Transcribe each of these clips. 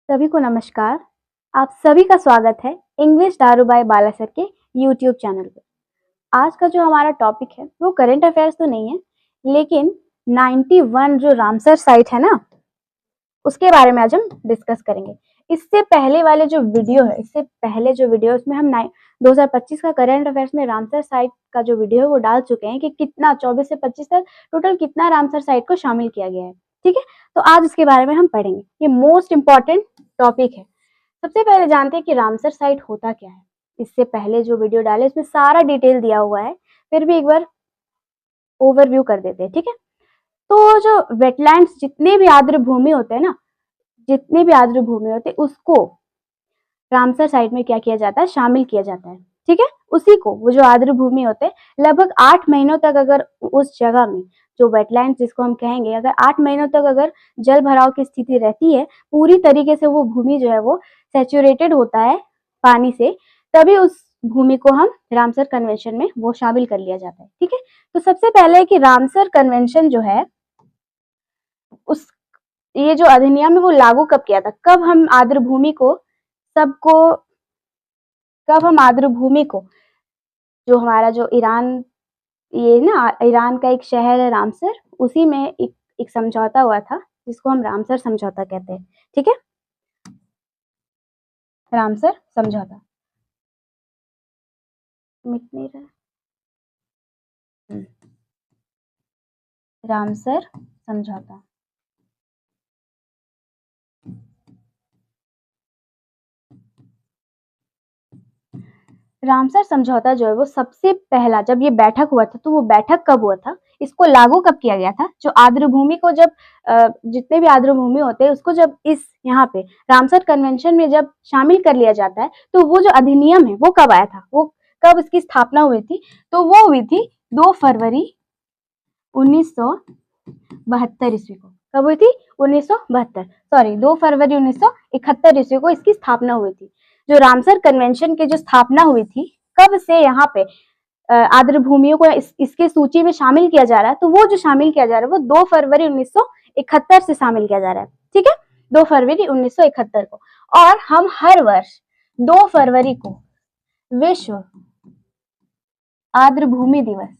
सभी को नमस्कार। आप सभी का स्वागत है इंग्लिश दारू बाय बाला सर के यूट्यूब चैनल पर। आज का जो हमारा टॉपिक है वो करंट अफेयर्स तो नहीं है, लेकिन 91 जो रामसर साइट है ना, उसके बारे में आज हम डिस्कस करेंगे। इससे पहले वाले जो वीडियो है, उसमें हम 2025 का करंट अफेयर्स में रामसर साइट का जो वीडियो है वो डाल चुके हैं कि कितना 24 से 25 तक टोटल कितना रामसर साइट को शामिल किया गया है। ठीक है, तो आज इसके बारे में हम पढ़ेंगे। ये मोस्ट इंपॉर्टेंट टॉपिक है। सबसे पहले जानते हैं कि रामसर साइट होता क्या है। इससे पहले जो वीडियो डाले उसमें सारा डिटेल दिया हुआ है, फिर भी एक बार ओवरव्यू कर देते हैं। ठीक है, तो जो वेटलैंड्स जितने भी आर्द्र भूमि होते हैं ना, उसको रामसर साइट में क्या किया जाता है, शामिल किया जाता है। ठीक है, उसी को, वो जो आर्द्र भूमि होते हैं लगभग 8 महीनों तक अगर उस जगह में जो वेटलैंड जिसको हम कहेंगे, अगर 8 महीनों तक अगर जल भराव की स्थिति रहती है, पूरी तरीके से वो भूमि जो है वो सैचुरेटेड होता है पानी से, तभी उस भूमि को हम रामसर कन्वेंशन में वो शामिल कर लिया जाता है। ठीक है, तो सबसे पहले कि रामसर कन्वेंशन जो है उस ये जो अधिनियम है वो लागू कब किया था, कब हम आर्द्र भूमि को जो हमारा जो ईरान, ये ना ईरान का एक शहर है रामसर, उसी में एक समझौता हुआ था जिसको हम रामसर समझौता कहते हैं। ठीक है, रामसर समझौता। मिट नहीं रहा। रामसर समझौता। रामसर समझौता जो है वो सबसे पहला, जब ये बैठक हुआ था, तो वो बैठक कब हुआ था, इसको लागू कब किया गया था, जो आर्द्र भूमि को जब जितने भी आर्द्र भूमि होते हैं उसको जब इस यहाँ पे रामसर कन्वेंशन में जब शामिल कर लिया जाता है, तो वो जो अधिनियम है वो कब आया था, वो कब इसकी स्थापना हुई थी, तो वो हुई थी 2 फरवरी 1972 ईस्वी को। कब हुई थी? 2 फरवरी 1971 ईस्वी को इसकी स्थापना हुई थी। जो रामसर कन्वेंशन की जो स्थापना हुई थी, कब से यहाँ पे आर्द्र भूमियों को इसके सूची में शामिल किया जा रहा है, तो वो जो शामिल किया जा रहा है वो 2 फरवरी 1971 से शामिल किया जा रहा है। ठीक है, 2 फरवरी 1971 को। और हम हर वर्ष 2 फरवरी को विश्व आर्द्र भूमि दिवस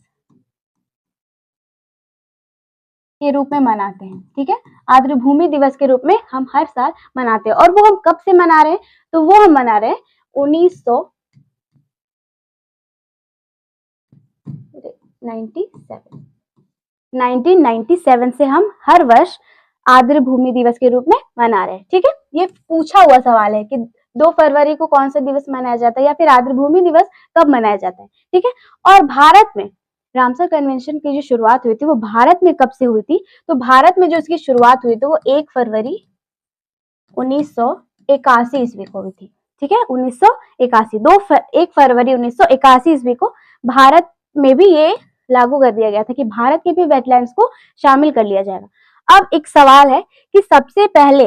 के रूप में मनाते हैं। ठीक है, आर्द्र भूमि दिवस के रूप में हम हर साल मनाते हैं। और वो हम कब से मना रहे हैं, तो वो हम मना रहे हैं 1997 से हम हर वर्ष आर्द्र भूमि दिवस के रूप में मना रहे हैं। ठीक है, ये पूछा हुआ सवाल है कि 2 फरवरी को कौन सा दिवस मनाया जाता है, या फिर आर्द्र भूमि दिवस कब मनाया जाता है। ठीक है, और भारत में रामसर कन्वेंशन की जो शुरुआत हुई थी वो भारत में कब से हुई थी, तो भारत में जो इसकी शुरुआत हुई थी वो 1 फरवरी 1981 ईस्वी को हुई थी। ठीक है, 1981, 1 फरवरी 1981 ईस्वी को भारत में भी ये लागू कर दिया गया था कि भारत के भी वेटलैंड्स को शामिल कर लिया जाएगा। अब एक सवाल है कि सबसे पहले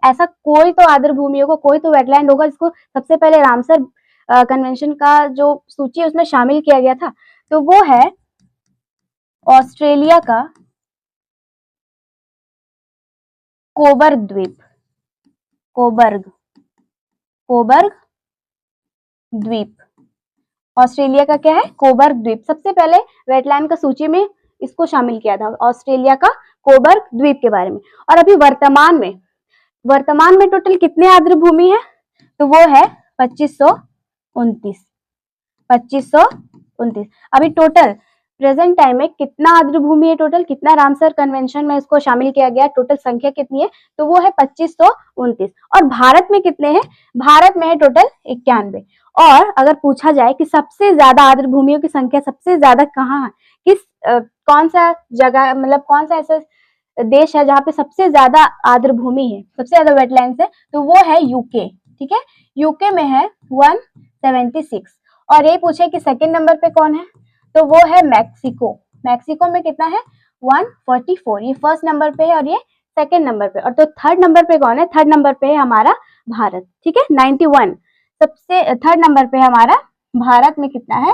ऐसा कोई तो आर्द्र भूमियों को, कोई तो वेटलैंड होगा जिसको सबसे पहले रामसर कन्वेंशन का जो सूची है उसमें शामिल किया गया था, तो वो है ऑस्ट्रेलिया का कोबर्ग द्वीप। कोबर्ग द्वीप ऑस्ट्रेलिया का क्या है, कोबर्ग द्वीप। सबसे पहले वेटलैंड का सूची में इसको शामिल किया था, ऑस्ट्रेलिया का कोबर्ग द्वीप के बारे में। और अभी वर्तमान में टोटल कितने आर्द्र भूमि है, तो वो है 2529। अभी टोटल प्रेजेंट टाइम में कितना आर्द्र भूमि है, टोटल कितना रामसर कन्वेंशन में इसको शामिल किया गया, टोटल संख्या कितनी है, तो वो है 2529। और भारत में कितने हैं, भारत में है टोटल 91। और अगर पूछा जाए कि सबसे ज्यादा आर्द्र भूमियों की संख्या सबसे ज्यादा कहाँ है, कौन सा जगह, मतलब कौन सा ऐसा देश है जहाँ पे सबसे ज्यादा आर्द्र भूमि है, सबसे ज्यादा वेटलैंड्स है, तो वो है यूके। ठीक है, यूके में है 176। और ये पूछे कि सेकंड नंबर पे कौन है, तो वो है मैक्सिको में कितना है, 144। ये फर्स्ट नंबर पे है और ये सेकंड नंबर पे। और तो थर्ड नंबर पे कौन है, थर्ड नंबर पे है हमारा भारत। ठीक है, 91 सबसे थर्ड नंबर पे हमारा भारत में कितना है,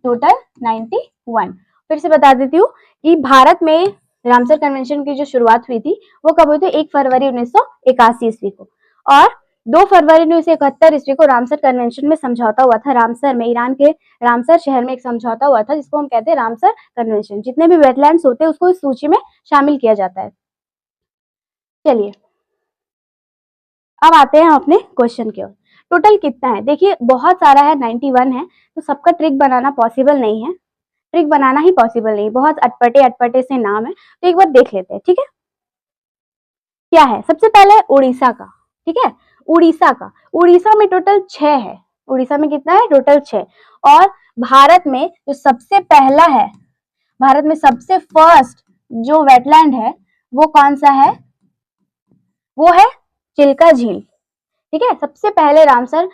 टोटल 91। फिर से बता देती हूँ कि भारत में रामसर कन्वेंशन की जो शुरुआत हुई थी वो कब हुई थी? 1 फरवरी 1981 ईस्वी को। और 2 फरवरी 1971 ईस्वी को रामसर कन्वेंशन में समझौता हुआ था रामसर में, ईरान के रामसर शहर में एक समझौता हुआ था जिसको हम कहते हैं रामसर कन्वेंशन। जितने भी वेटलैंड्स होते हैं उसको इस सूची में शामिल किया जाता है। चलिए अब आते हैं हम अपने क्वेश्चन की ओर। टोटल कितना है? देखिए बहुत सारा है, 91 है, तो सबका ट्रिक बनाना पॉसिबल नहीं है, ट्रिक बनाना ही पॉसिबल नहीं, बहुत अटपटे अटपटे से नाम है, तो एक बार देख लेते हैं, ठीक है। क्या है? सबसे पहले उड़ीसा का, ठीक है, उड़ीसा का, उड़ीसा में टोटल 6 है, उड़ीसा में कितना है? टोटल 6। और भारत में जो सबसे पहला है, भारत में सबसे फर्स्ट जो वेटलैंड है वो कौन सा है? वो है चिल्का झील, ठीक है। सबसे पहले रामसर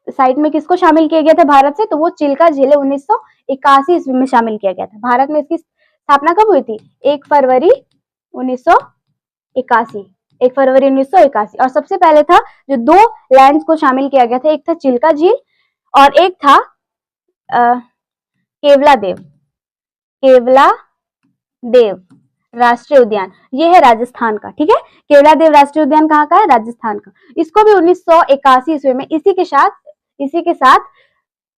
साइट में किसको शामिल किया गया था भारत से? तो वो चिल्का झील 1981 ईस्वी में शामिल किया गया था। भारत में इसकी स्थापना कब हुई थी? 1 फरवरी 1981, 1 फरवरी 1981। और सबसे पहले था जो 2 लैंड्स को शामिल किया गया था, एक था चिल्का झील और एक था केवला देव, केवला देव राष्ट्रीय उद्यान, ये है राजस्थान का, ठीक है। केवला देव राष्ट्रीय उद्यान कहाँ का है? राजस्थान का। इसको भी 1981 ईस्वी में इसी के साथ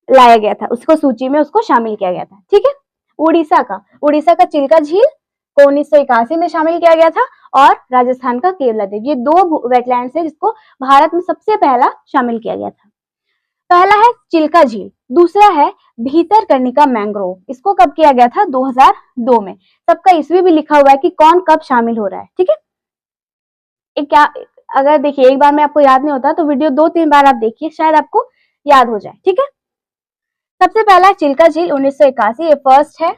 लाया गया था, उसको सूची में उसको शामिल किया गया था, ठीक है। उड़ीसा का चिल्का झील को 1981 में शामिल किया गया था और राजस्थान का केवला देव, ये 2 वेटलैंड्स है जिसको भारत में सबसे पहला शामिल किया गया था। पहला है चिल्का झील, दूसरा है भीतरकनिका मैंग्रोव। इसको कब किया गया था? 2002 में। सबका ईस्वी भी लिखा हुआ है कि कौन कब शामिल हो रहा है, ठीक है। एक क्या, अगर देखिए एक बार में आपको याद नहीं होता तो वीडियो 2-3 बार आप देखिए, शायद आपको याद हो जाए, ठीक है। सबसे पहला चिल्का झील 1981, ये फर्स्ट है,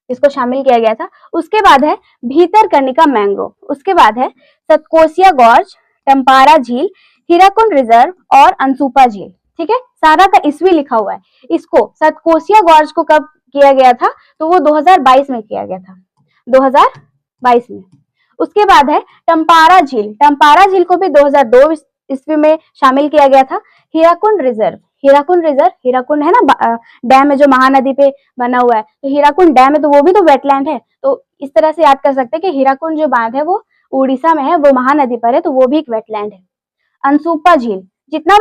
इसको शामिल किया गया था। उसके बाद है भीतरकनिका मैंग्रोव, उसके बाद है सतकोसिया गॉर्ज, टम्पारा झील, हीराकुंड रिजर्व और अनसुपा झील, ठीक है। सारा का ईस्वी लिखा हुआ है। इसको सतकोसिया गॉर्ज को कब किया गया था? तो वो 2022 में किया गया था, 2022 में। उसके बाद है टम्पारा झील, टम्पारा झील को भी 2002 ईस्वी में शामिल किया गया था। हीराकुंड रिजर्व, हीराकुंड है ना डैम है जो महानदी पे बना हुआ है, तो हीराकुंड डैम है तो वो भी तो वेटलैंड है, तो इस तरह से याद कर सकते हैं कि हीराकुंड जो बांध है वो उड़ीसा में है, वो महानदी पर है, तो वो भी एक वेटलैंड है। अनसुपा झील, जितना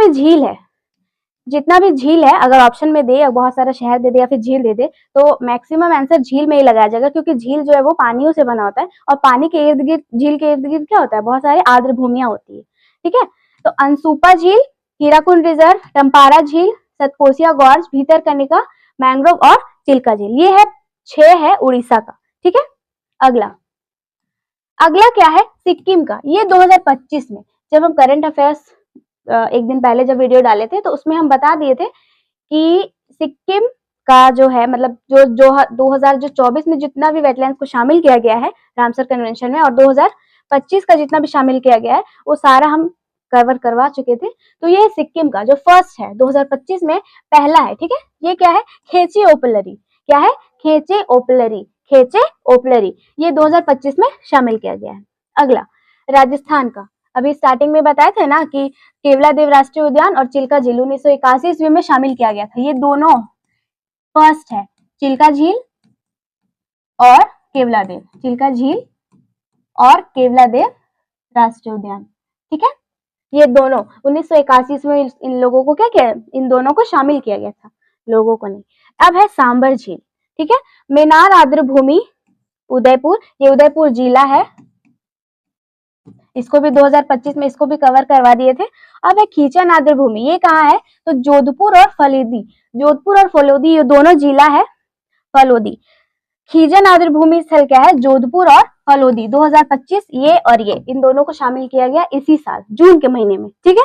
भी झील है अगर ऑप्शन में दे या बहुत सारा शहर दे दे या फिर झील दे दे तो मैक्सिमम आंसर झील में ही लगाया जाएगा, क्योंकि झील जो है वो पानियों से बना होता है और पानी के इर्द गिर्द, झील के इर्द गिर्द क्या होता है? बहुत सारे आर्द्र भूमियां होती है, ठीक है। तो अनसुपा झील, हीराकुंड रिजर्व, टम्पारा झील, सतकोसिया गॉर्ज, भीतरकनिका मैंग्रोव और चिल्का झील, ये है 6 है उड़ीसा का, ठीक है। अगला क्या है? सिक्किम का। ये 2025 में जब हम करंट अफेयर्स एक दिन पहले जब वीडियो डाले थे तो उसमें हम बता दिए थे कि सिक्किम का जो है मतलब जो 2024 में जितना भी वेटलैंड्स को शामिल किया गया है रामसर कन्वेंशन में और 2025 का जितना भी शामिल किया गया है वो सारा हम कवर करवा चुके थे। तो ये सिक्किम का जो फर्स्ट है 2025 में पहला है, ठीक है। ये क्या है? खेचे ओपलरी, क्या है? खेचे ओपलरी, ये 2025 में शामिल किया गया है। अगला राजस्थान का, अभी स्टार्टिंग में बताए थे ना कि केवला देव राष्ट्रीय उद्यान और चिल्का झील 1981 ईस्वी में शामिल किया गया था, ये दोनों फर्स्ट है, चिल्का झील और केवला देव, चिल्का झील और केवला देव राष्ट्रीय उद्यान, ठीक है। ये दोनों 1981 में इन लोगों को क्या किया? इन दोनों को शामिल किया गया था, लोगों को नहीं। अब है सांबर झील, ठीक है। मेनार आर्द्र भूमि उदयपुर, ये उदयपुर जिला है, इसको भी 2025 में इसको भी कवर करवा दिए थे। अब है खीचन आर्द्र भूमि, ये कहाँ है? तो जोधपुर और फलोदी ये दोनों जिला है। फलोदी, खीजन आर्द्र भूमि स्थल क्या है? जोधपुर और फलोदी, 2025 ये और ये इन दोनों को शामिल किया गया इसी साल जून के महीने में, ठीक है।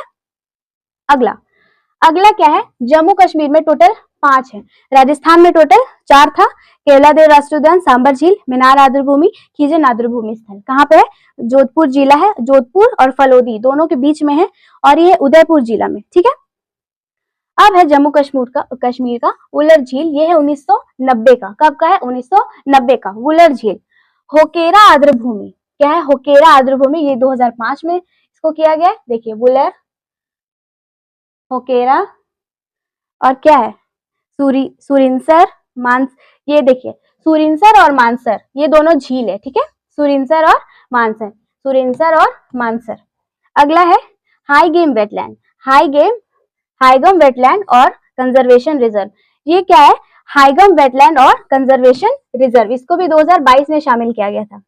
अगला क्या है? जम्मू कश्मीर में टोटल 5 है, राजस्थान में टोटल 4 था। केवला देव राष्ट्रीय उद्यान, सांबर झील, मेनार आर्द्र भूमि, खीजन आर्द्र भूमि स्थल कहाँ पे है? जोधपुर जिला है, जोधपुर और फलोदी दोनों के बीच में है और ये उदयपुर जिला में, ठीक है। अब है जम्मू कश्मीर का वुलर झील, ये है 1990 का, कब का है? 1990 का वुलर झील। होकेरा आर्द्र भूमि, क्या है? होकेरा आर्द्र भूमि, ये 2005 में इसको किया गया है। देखिए वुलर, होकेरा और क्या है? सुरिनसर, मांस, ये देखिए सुरिनसर और मानसर, ये दोनों झील है, ठीक है, सुरिनसर और मानसर, सुरिनसर और मानसर। अगला है Hygam wetland, Hygam wetland और कंजर्वेशन रिजर्व। ये क्या है? हाईगम वेटलैंड और कंजर्वेशन रिजर्व, इसको भी 2022 में शामिल किया गया था।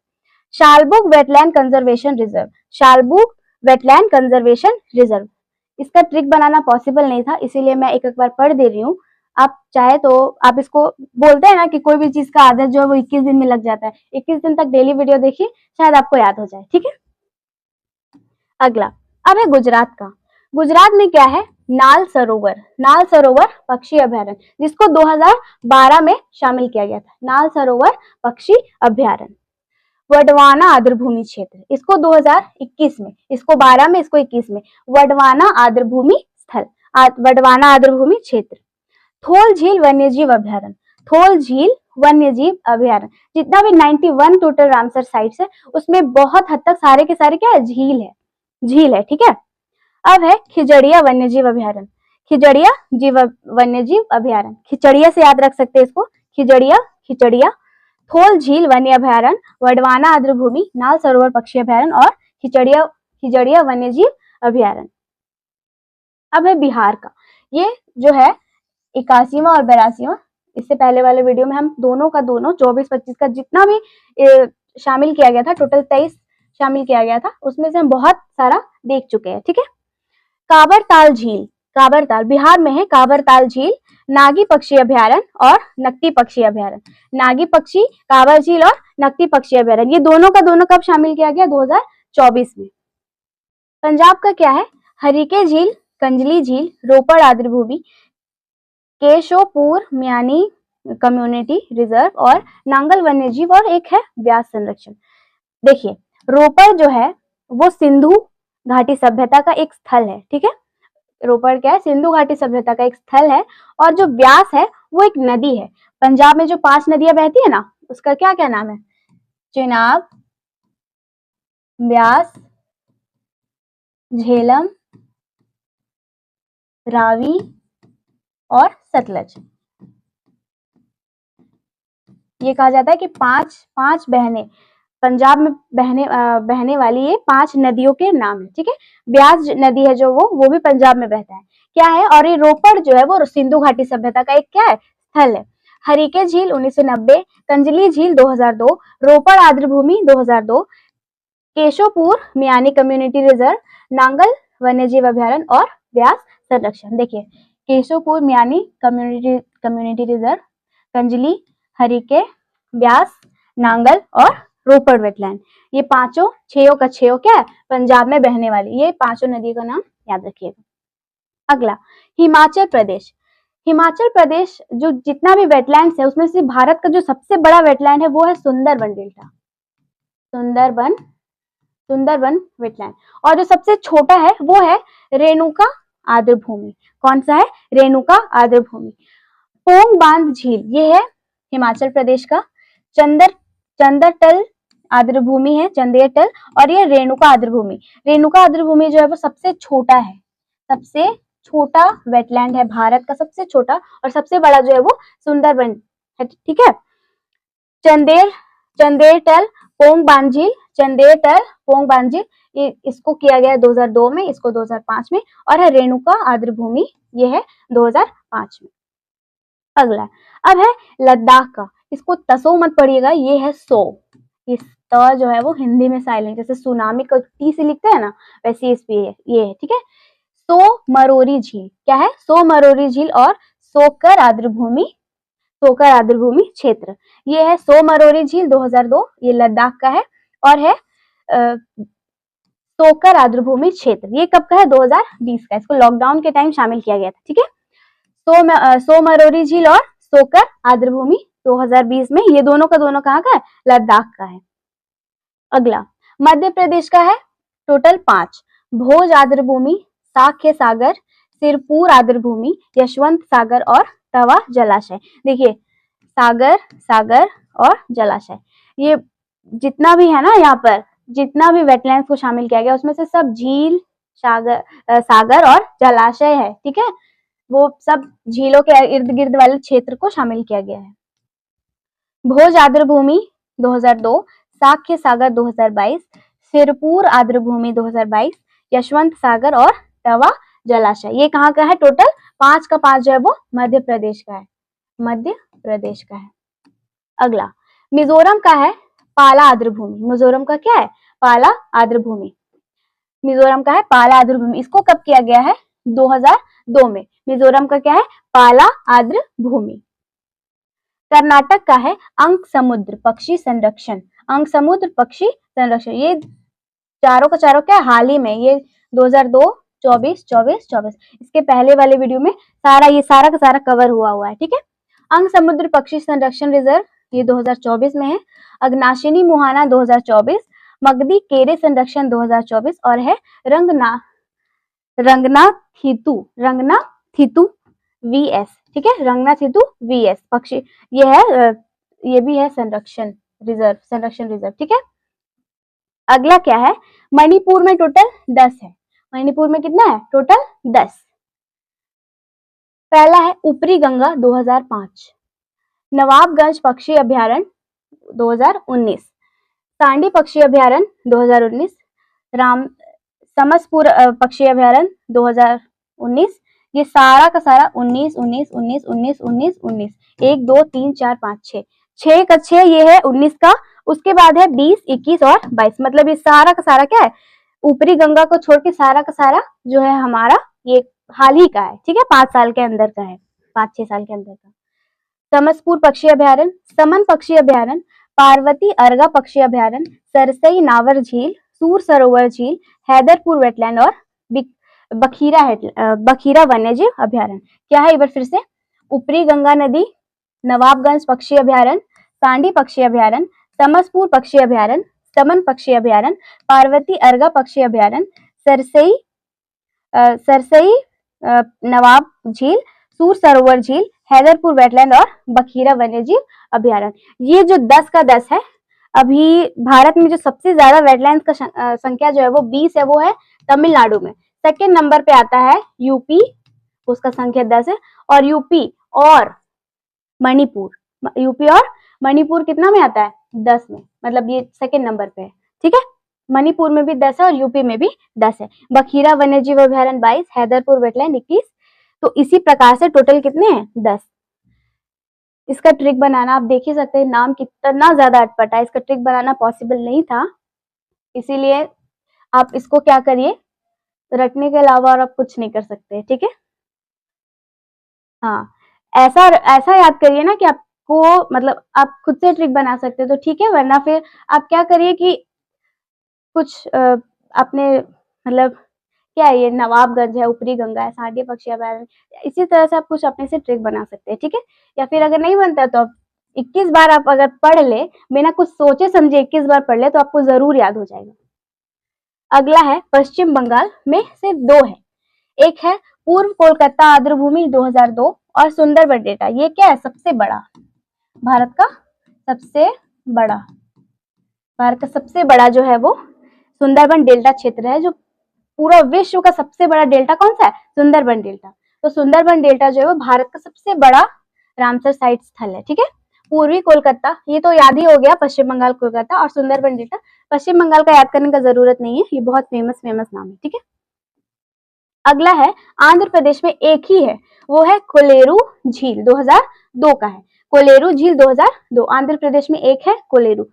Shallabugh wetland conservation reserve, Shallabugh wetland conservation reserve, इसका ट्रिक बनाना पॉसिबल नहीं था, इसीलिए मैं एक बार पढ़ दे रही हूँ। आप चाहे तो आप इसको, बोलते हैं ना कि कोई भी चीज का आदत जो है वो 21 दिन में लग जाता है, 21 दिन तक डेली वीडियो देखिए, शायद आपको याद हो जाए, ठीक है। अगला अब है गुजरात का। गुजरात में क्या है? नाल सरोवर पक्षी अभयारण्य, जिसको 2012 में शामिल किया गया था, नाल सरोवर पक्षी अभयारण्य। वडवाना आर्द्रभूमि क्षेत्र, इसको 2021 में, इसको 12 में, इसको 21 में, वडवाना आर्द्रभूमि स्थल, वडवाना आर्द्रभूमि क्षेत्र। थोल झील वन्यजीव अभयारण्य, थोल झील वन्यजीव अभयारण्य, जितना भी 91 टोटल रामसर साइट्स है उसमें बहुत हद तक सारे के सारे क्या है? झील है, ठीक है। अब है खिजड़िया वन्यजीव अभयारण्य, खिजड़िया वन्यजीव अभयारण्य, खिचड़िया से याद रख सकते हैं इसको, खिचड़िया, थोल झील वन्य अभयारण्य, वडवाना आर्द्रभूमि, नाल सरोवर पक्षी अभयारण्य और खिजड़िया वन्यजीव अभयारण्य। अब है बिहार का, ये जो है 81वां और 82वां, इससे पहले वाले वीडियो में हम दोनों का दोनों 24-25 का जितना भी शामिल किया गया था, टोटल 23 शामिल किया गया था, उसमें से हम बहुत सारा देख चुके हैं, ठीक है। काबरताल झील, काबरताल बिहार में है, काबरताल झील, नागी पक्षी अभयारण्य और नकटी पक्षी अभयारण्य, नागी पक्षी, काबर झील और नकटी पक्षी अभयारण्य, ये दोनों का दोनों कब शामिल किया गया? 2024 में। पंजाब का क्या है? हरिके झील, कंजली झील, रोपड़ आर्द्रभूमि, केशोपुर म्यानी कम्युनिटी रिजर्व और नांगल वन्यजीव, और एक है व्यास संरक्षण। देखिए रोपड़ जो है वो सिंधु घाटी सभ्यता का एक स्थल है, ठीक है, रोपड़ क्या है? सिंधु घाटी सभ्यता का एक स्थल है, और जो व्यास है वो एक नदी है। पंजाब में जो 5 नदियां बहती है ना, उसका क्या क्या नाम है? चेनाब, व्यास, झेलम, रावी और सतलज। ये कहा जाता है कि पांच बहने पंजाब में बहने वाली ये 5 नदियों के नाम है, ठीक है। ब्यास नदी है जो वो भी पंजाब में बहता है, क्या है? और ये रोपड़ जो है वो सिंधु घाटी सभ्यता का एक क्या है? स्थल है। हरिके झील 1990, कंजली झील 2002, रोपड़ आर्द्रभूमि 2002, केशोपुर मियानी कम्युनिटी रिजर्व, नांगल वन्यजीव अभयारण्य और व्यास संरक्षण। देखिए केशोपुर मियानी कम्युनिटी रिजर्व, कंजली, हरिके, व्यास, नांगल और रोपड़ वेटलैंड, ये पांचों छयों का छयों क्या है? पंजाब में बहने वाली ये 5 नदियों का नाम याद रखिएगा। अगला हिमाचल प्रदेश। हिमाचल प्रदेश जो जितना भी वेटलैंड्स है उसमें से भारत का जो सबसे बड़ा वेटलैंड है वो है सुंदरबन डेल्टा, सुंदरबन वेटलैंड, और जो सबसे छोटा है वो है रेणुका आर्द्रभूमि। कौन सा है? रेणुका आर्द्रभूमि। पोंग बांध झील ये है हिमाचल प्रदेश का, चंदरटल आर्द्रभूमि है, चंदेरटल, और ये रेणुका आर्द्रभूमि। रेणुका आर्द्रभूमि जो है वो सबसे छोटा है, सबसे छोटा वेटलैंड है भारत का, सबसे छोटा, और सबसे बड़ा जो है वो सुंदरबन है, ठीक है। चंदेरटल पोंग बांध झील, चंदेरटल पोंग बांध झील, ये इसको किया गया 2002 में, इसको 2005 में, और है रेणुका आर्द्रभूमि ये है 2005 में। अगला अब है लद्दाख का, इसको तसो मत पढ़िएगा, ये है सो, इस त जो है वो हिंदी में साइलेंट, जैसे सुनामी को टी से लिखते हैं ना वैसे इस पे ये है, ठीक है। सो मरोरी झील क्या है? सो मरोरी झील और सोकर आर्द्रभूमि क्षेत्र, ये है सो मरोरी झील 2002, ये लद्दाख का है, और है सोकर आर्द्रभूमि क्षेत्र, ये कब का है? 2020 का, इसको लॉकडाउन के टाइम शामिल किया गया था, ठीक है। सो मरोरी झील और सोकर आर्द्रभूमि 2020 में, ये दोनों का दोनों कहाँ का है? लद्दाख का है। अगला मध्य प्रदेश का है, टोटल 5, भोज आर्द्रभूमि, साख्य सागर, सिरपुर आर्द्रभूमि, यशवंत सागर और तवा जलाशय। देखिए सागर और जलाशय, ये जितना भी है ना, यहाँ पर जितना भी वेटलैंड्स को शामिल किया गया उसमें से सब झील, सागर और जलाशय है, ठीक है, वो सब झीलों के इर्द गिर्द वाले क्षेत्र को शामिल किया गया है। भोज आर्द्र भूमि 2002, साख्य सागर 2022, सिरपुर आर्द्र भूमि 2022, यशवंत सागर और तवा जलाशय। ये कहाँ का है? टोटल 5 का 5 जो है वो मध्य प्रदेश का है, मध्य प्रदेश का है। अगला मिजोरम का है पाला आर्द्र भूमि। मिजोरम का क्या है? पाला आर्द्र भूमि। मिजोरम का है पाला आर्द्र भूमि। इसको कब किया गया है? 2002 में। मिजोरम का क्या है? पाला आर्द्र भूमि। कर्नाटक का है अंक समुद्र पक्षी संरक्षण। अंक समुद्र पक्षी संरक्षण, ये चारों का चारों क्या हाल ही में, ये 2002, 24, 24, 24, इसके पहले वाले वीडियो में ये सारा का सारा कवर हुआ है। ठीक है। अंक समुद्र पक्षी संरक्षण रिजर्व ये 2024 में है। अग्नाशिनी मुहाना 2024, मगधी केरे संरक्षण 2024 और है रंगनाथितु वीएस। ठीक है, रंगनाथितु वीएस पक्षी ये है, ये भी है संरक्षण रिजर्व। ठीक है। अगला क्या है? मणिपुर में टोटल 10 है। मणिपुर में कितना है? टोटल 10। पहला है ऊपरी गंगा 2005, नवाबगंज पक्षी अभ्यारण्य 2019, सांडी पक्षी अभ्यारण्य 2019, समसपुर पक्षी अभ्यारण्य 2019। ये सारा का सारा 19, 19, 19, 19, 19, 19, 1, 2, 3, 4, 5, 6, 6 का 6 ये है 19 का। उसके बाद है 20, 21 और 22। मतलब ये सारा का सारा क्या है? ऊपरी गंगा को छोड़ के सारा का सारा जो है हमारा ये हाल ही का है। ठीक है, 5 साल के अंदर का है, 5-6 साल के अंदर का। समसपुर पक्षी अभ्यारण्य, समन पक्षी अभ्यारण्य, पार्वती अर्गा पक्षी अभ्यारण्य, सरसई नावर झील, सूर सरोवर झील, हैदरपुर वेटलैंड और बखीरा वन्यजीव अभ्यारण्य। क्या है? एक बार फिर से, ऊपरी गंगा नदी, नवाबगंज पक्षी अभ्यारण्य, सांडी पक्षी अभ्यारण्य, समसपुर पक्षी अभ्यारण्य, समन पक्षी अभ्यारण्य, पार्वती अर्गा पक्षी अभ्यारण्य, सरसई नवाब झील, सूर सरोवर झील, हैदरपुर वेटलैंड और बखीरा वन्यजीव अभ्यारण्य। ये जो 10 का 10 है। अभी भारत में जो सबसे ज्यादा वेटलैंड का संख्या जो है वो 20 है, वो है तमिलनाडु में। सेकेंड नंबर पे आता है यूपी, उसका संख्या 10 है। और यूपी और मणिपुर कितना में आता है? 10 में। मतलब ये सेकेंड नंबर पे है। ठीक है, मणिपुर में भी 10 है और यूपी में भी 10 है। बखीरा वन्यजीव अभ्यारण्य 22, हैदरपुर वेटलैंड 21। तो इसी प्रकार से टोटल कितने हैं? 10। इसका ट्रिक बनाना आप देख ही सकते हैं, नाम कितना ज्यादा अटपटा है। इसका ट्रिक बनाना पॉसिबल नहीं था, इसीलिए आप इसको क्या करिए, रटने के अलावा और आप कुछ नहीं कर सकते। ठीक है, हाँ, ऐसा याद करिए ना कि आपको मतलब आप खुद से ट्रिक बना सकते हैं तो ठीक है, वरना फिर आप क्या करिए कि कुछ अपने मतलब क्या है, ये नवाबगंज है, ऊपरी गंगा है, सांडी पक्षी अभ्यारण्य, इसी तरह से आप कुछ अपने से ट्रिक बना सकते हैं। ठीक है, या फिर अगर नहीं बनता तो आप 21 बार आप अगर पढ़ ले, बिना कुछ सोचे समझे 21 बार पढ़ ले तो आपको जरूर याद हो जाएगा। अगला है पश्चिम बंगाल में से 2 है। एक है पूर्व कोलकाता आर्द्रभूमि 2002 और सुंदरबन डेल्टा। ये क्या है? सबसे बड़ा भारत का सबसे बड़ा जो है वो सुंदरबन डेल्टा क्षेत्र है। जो पूरा विश्व का सबसे बड़ा डेल्टा कौन सा है? सुंदरबन डेल्टा। तो सुंदरबन डेल्टा जो है वो भारत का सबसे बड़ा रामसर साइट स्थल है। ठीक है, पूर्वी कोलकाता ये तो याद ही हो गया, पश्चिम बंगाल कोलकाता, और सुंदरबन डेल्टा पश्चिम बंगाल का याद करने का जरूरत नहीं है, ये बहुत फेमस नाम है। ठीक है, अगला है आंध्र प्रदेश में एक ही है, वो है कोलेरू झील, 2002 का है। कोलेरू झील 2002 आंध्र प्रदेश में एक है, कोलेरू।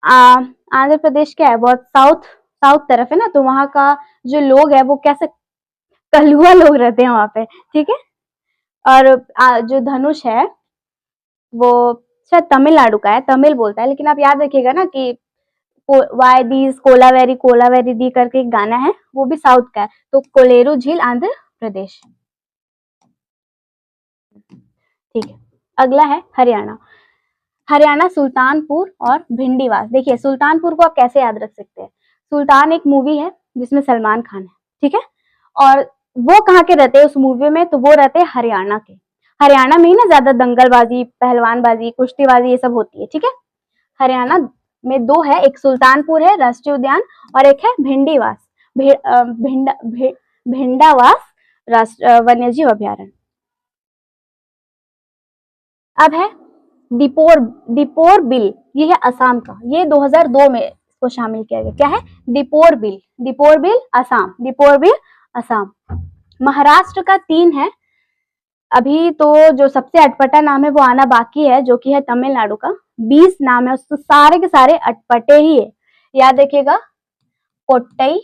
आंध्र प्रदेश क्या है? बहुत साउथ तरफ है ना, तो वहां का जो लोग है वो कैसे कलुआ लोग रहते हैं वहां पे। ठीक है, और जो धनुष है वो शायद तमिलनाडु का है, तमिल बोलता है, लेकिन आप याद रखिएगा ना कि वाई दीज कोलावेरी दी करके एक गाना है, वो भी साउथ का है। तो कोलेरू झील आंध्र प्रदेश। ठीक है, अगला है हरियाणा सुल्तानपुर और भिंडीवास। देखिए सुल्तानपुर को आप कैसे याद रख सकते हैं? सुल्तान एक मूवी है जिसमें सलमान खान है। ठीक है, और वो कहाँ के रहते हैं उस मूवी में? तो वो रहते हैं हरियाणा के। हरियाणा में ही ना ज्यादा दंगलबाजी, पहलवानबाजी, कुश्तीबाजी ये सब होती है। ठीक है, हरियाणा में 2 है, एक सुल्तानपुर है राष्ट्रीय उद्यान और एक है भिंडीवास वन्यजीव अभ्यारण्य। अब है दीपोर दीपोर बिल, ये है असम का, ये 2002 में इसको शामिल किया गया। क्या है? Deepor bill, Deepor bill Assam, Deepor bill Assam. Maharashtra का 3 है, अभी तो जो सबसे अटपटा नाम है वो आना बाकी है, जो कि है तमिलनाडु का। 20 नाम है, उसको सारे के सारे अटपटे ही है, याद रखिएगा। कोट्टई,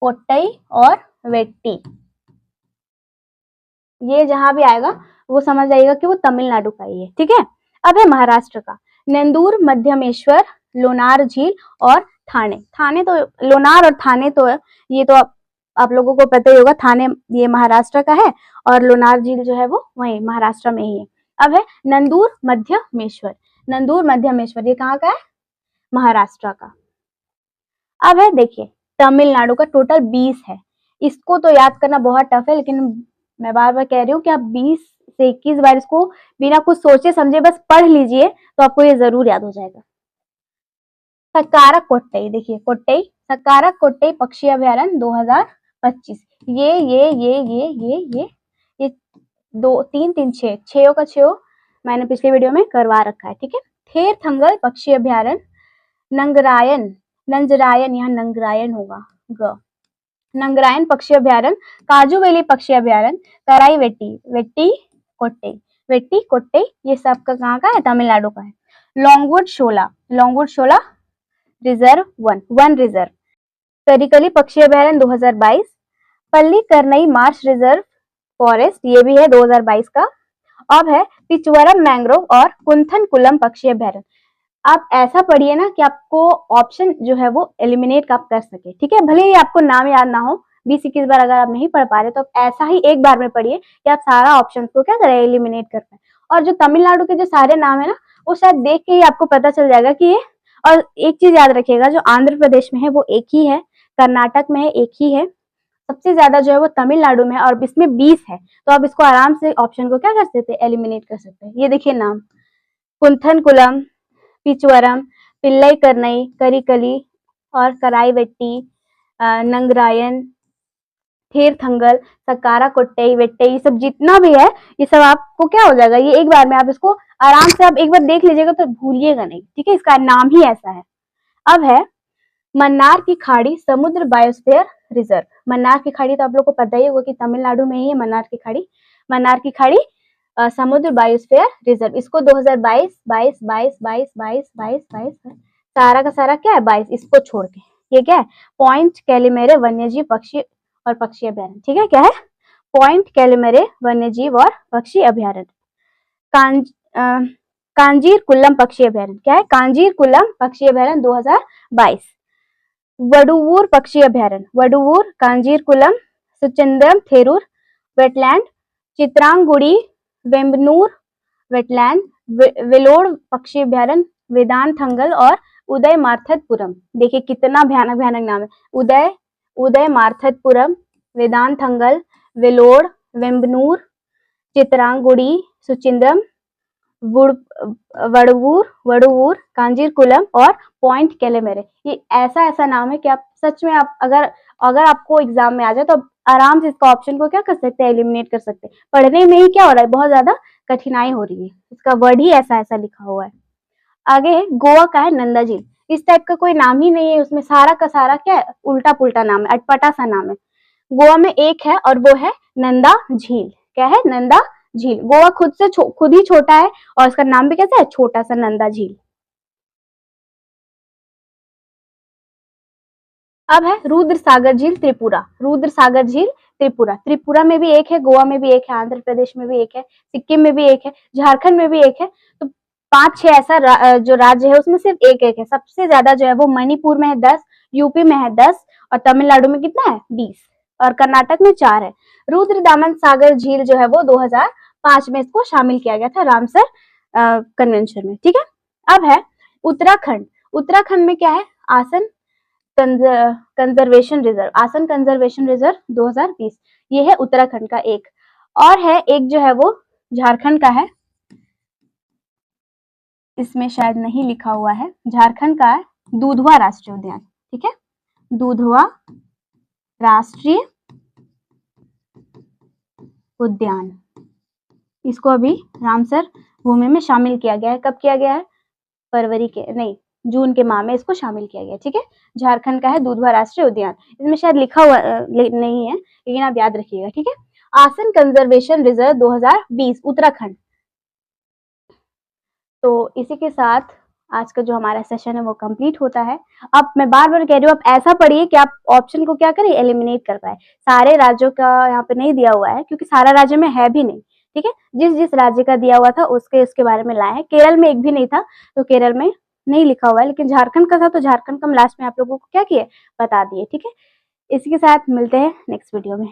कोट्टई और वेट्टी, ये जहां भी आएगा वो समझ जाइएगा कि वो तमिलनाडु का ही है, ठीक है। अब है महाराष्ट्र का, नेंदूर, मध्यमेश्वर, लोनार झील और थाने। थाने तो, लोनार और थाने तो ये तो आप लोगों को पता ही होगा, थाने ये महाराष्ट्र का है और लोनार झील जो है वो वही महाराष्ट्र में ही है। अब है नंदूर मध्यमेश्वर, नंदूर मध्यमेश्वर, ये कहाँ का है? महाराष्ट्र का। अब है देखिए तमिलनाडु का, टोटल 20 है। इसको तो याद करना बहुत टफ है, लेकिन मैं बार बार कह रही हूँ कि आप 20 से 21 बार इसको बिना कुछ सोचे समझे बस पढ़ लीजिए तो आपको ये जरूर याद हो जाएगा। सकारा कोट्टई, देखिए कोट्टई, सकारा कोट्टई पक्षी अभयारण्य 2025। ये 2 3 3 6 6 का 6 मैंने पिछले वीडियो में करवा रखा है, ठीक है। थेरथंगल पक्षी अभयारण्य, नंगरायन, नंजरायन, यहाँ नंगरायन होगा ग, नंगरायन पक्षी अभयारण्य, काजूवेली पक्षी अभयारण्य, कराई वेट्टी, वेट्टी कोट्टई, वेट्टी कोट्टई, ये सब का कहाँ का है? तमिलनाडु का है। लॉन्गवुड शोला, लॉन्गवुड शोला रिजर्व वन रिजर्व, करिकली पक्षी अभयारण्य 2022, पल्ली करनई मार्श रिजर्व फॉरेस्ट, ये भी है 2022 का। अब है पिचवरम मैंग्रोव और कुंथनकुलम पक्षी अभयारण्य। आप ऐसा पढ़िए ना कि आपको ऑप्शन जो है वो एलिमिनेट आप कर सके, ठीक है। भले ही आपको नाम याद ना हो, 20-21 बार अगर आप नहीं पढ़ पा रहे तो आप ऐसा ही एक बार में पढ़िए कि आप सारा ऑप्शन को क्या करें, एलिमिनेट कर पाए। और जो तमिलनाडु के जो सारे नाम है ना, वो शायद देख के ही आपको पता चल जाएगा कि ये, और एक चीज याद रखिएगा, जो आंध्र प्रदेश में है वो एक ही है, कर्नाटक में है एक ही है, सबसे ज्यादा जो है वो तमिलनाडु में है और इसमें 20 है। तो आप इसको आराम से ऑप्शन को क्या कर सकते हैं, एलिमिनेट कर सकते हैं। ये देखिए नाम, कुंथनकुलम, पिचवरम, पिल्लई करनई, करिकली और कराईवेट्टी, नंगरायन, थेरथंगल, सकारा कोट्टई, वेट्टई, ये सब जितना भी है ये सब आपको क्या हो जाएगा, ये एक बार में आप इसको आराम से आप एक बार देख लीजिएगा तो भूलिएगा नहीं, ठीक है। इसका नाम ही ऐसा है। अब है मन्नार की खाड़ी समुद्र बायोस्फीयर रिजर्व। मन्नार की खाड़ी तो आप लोग को पता ही होगा कि तमिलनाडु में ही है मन्नार की खाड़ी। मन्नार की खाड़ी समुद्र बायोस्फीयर रिजर्व, इसको 2022 22 22 22 22 22 22 सारा का सारा क्या है 22, इसको छोड़ के ये क्या है, पॉइंट कैलिमेरे वन्यजीव पक्षी और पक्षी अभयारण्य, ठीक है। क्या है? पॉइंट कैलिमेरे वन्यजीव और पक्षी अभयारण्य। कांजीर कुल्लम पक्षी अभयारण्य, क्या है? कांजीर कुल्लम पक्षी अभयारण्य 2022। वडुवूर पक्षी अभयारण्य, वडुवूर, कांजीर कुल्लम, सुचिंद्रम थेरूर वेटलैंड, चित्रांगुड़ी वेम्बनूर वेटलैंड, वेलोर पक्षी अभयारण्य, वेदांथंगल और उदय मार्थतपुरम। देखिए कितना भयानक भयानक नाम है, उदय, उदय मार्थतपुरम, वेदांथंगल, वेलोर, वेम्बनूर, चित्रांगुड़ी, सुचिंद्रम, वड़वूर, वड़वूर, कांजीरकुलम और पॉइंट कैलेमेरे। ये ऐसा ऐसा नाम है कि आप सच में, आप अगर आपको एग्जाम में आ जाए तो आराम से इसका ऑप्शन को क्या कर सकते हैं, एलिमिनेट कर सकते हैं। पढ़ने में ही क्या हो रहा है, बहुत ज्यादा कठिनाई हो रही है, इसका वर्ड ही ऐसा ऐसा लिखा हुआ है। आगे गोवा का है नंदा झील, इस टाइप का कोई नाम ही नहीं है, उसमें सारा का सारा क्या है, उल्टा पुल्टा नाम है, अटपटा सा नाम है। गोवा में एक है और वो है नंदा झील। क्या है? नंदा झील। गोवा खुद से खुद ही छोटा है और उसका नाम भी कैसा है, छोटा सा नंदा झील। अब है रुद्र सागर झील त्रिपुरा, रुद्र सागर झील त्रिपुरा। त्रिपुरा में भी एक है, गोवा में भी एक है, आंध्र प्रदेश में भी एक है, सिक्किम में भी एक है, झारखंड में भी एक है। तो 5-6 ऐसा जो राज्य है उसमें सिर्फ एक एक है। सबसे ज्यादा जो है वो मणिपुर में है 10, यूपी में है 10 और तमिलनाडु में कितना है 20 और कर्नाटक में 4 है। रुद्र दामन सागर झील जो है वो 2005 में इसको शामिल किया गया था रामसर कन्वेंशन में, ठीक है। अब है उत्तराखंड। उत्तराखंड में क्या है, आसन कंजर्वेशन रिजर्व, आसन कंजर्वेशन रिजर्व 2020, ये है उत्तराखंड का एक। और है एक जो है वो झारखंड का है, इसमें शायद नहीं लिखा हुआ है, झारखंड का है दुधवा राष्ट्रीय उद्यान, ठीक है, दुधवा राष्ट्रीय उद्यान। इसको अभी रामसर भूमि में शामिल किया गया है। कब किया गया है? जून के माह में इसको शामिल किया गया। ठीक है, झारखंड का है दुधवा राष्ट्रीय उद्यान। इसमें शायद लिखा हुआ नहीं है, लेकिन आप याद रखिएगा। ठीक है, आसन कंजर्वेशन रिजर्व 2020 उत्तराखंड। तो इसी के साथ आज का जो हमारा सेशन है वो कंप्लीट होता है। अब मैं बार बार कह रही हूँ, आप ऐसा पढ़िए कि आप ऑप्शन को क्या करें, एलिमिनेट कर पाए। सारे राज्यों का यहाँ पे नहीं दिया हुआ है, क्योंकि सारा राज्य में है भी नहीं। ठीक है, जिस जिस राज्य का दिया हुआ था उसके बारे में लाए हैं। केरल में एक भी नहीं था, तो केरल में नहीं लिखा हुआ है, लेकिन झारखंड का था, तो झारखंड का हम लास्ट में आप लोगों को क्या किए, बता दिए। ठीक है, इसी के साथ मिलते हैं नेक्स्ट वीडियो में।